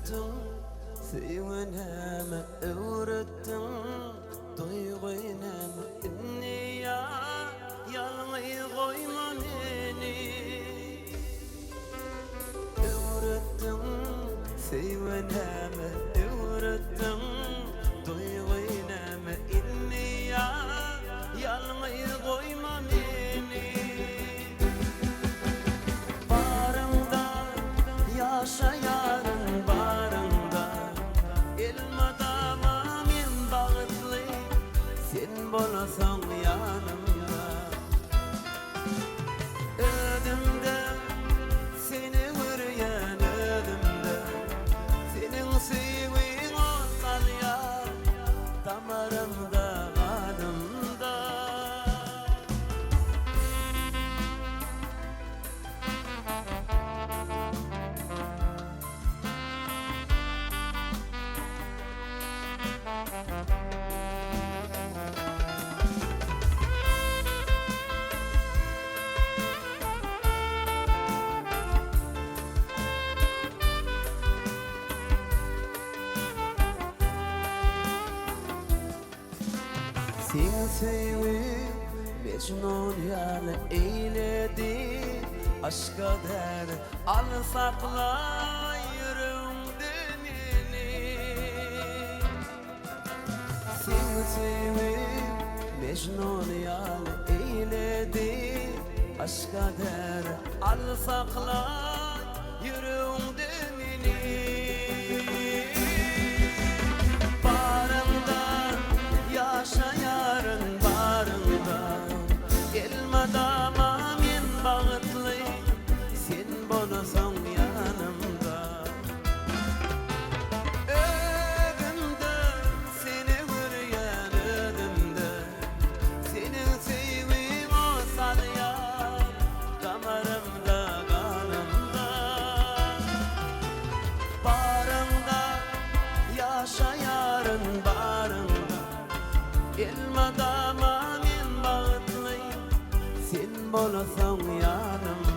öğrettin, sevineme öğrettin, duyguyneme inni ya, yalnız koyma beni. Öğrettin, sevineme öğrettin, duyguyneme inni ya, yalnız koyma beni. Yaşayarın barında, elmadama men bağıtlı, sen bolasan yanımda. Ödümde seni vuryan ödümde, senin sevgin olsal ya, damarımda kanımda. Sen sevip Mecnun yâle eyledi, aşka der al sakla yüreğimde beni. Sen sevip Mecnun yâle eyledi, aşka der al sakla yüreğimde beni. Yaşayarın barında, elmadama men bağıtlı, sen bolasan yanımda. Ödümde seni vuryan ödümde, senin sevgin olsal ya, damarımda kanımda. Barında yaşayarın barında, elmadama men bağıtlı, sen bolasan yanımda.